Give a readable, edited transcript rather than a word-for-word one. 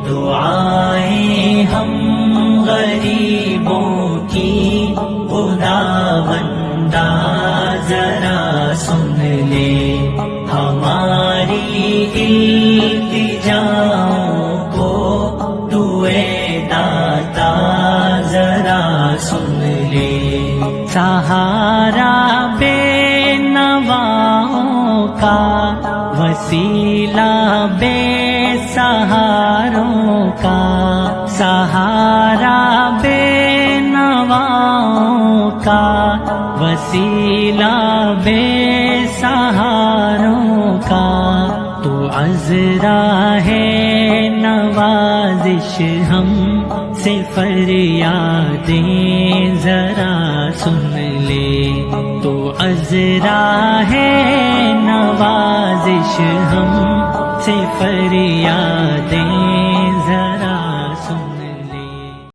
دعائیں ہم غریبوں کی خدا بندہ ذرا سن لے، ہماری التجاؤں کو تو اے داتا ذرا سن لے۔ سہارا بے نواؤں کا، وسیلہ بے سہاروں کا، سہارا بے نواؤں کا، وسیلہ بے سہاروں کا، تو عذرا ہے نوازش ہم سے فریادیں ذرا سن لے، تو عذرا ہے نوازش ہم سے فریادیں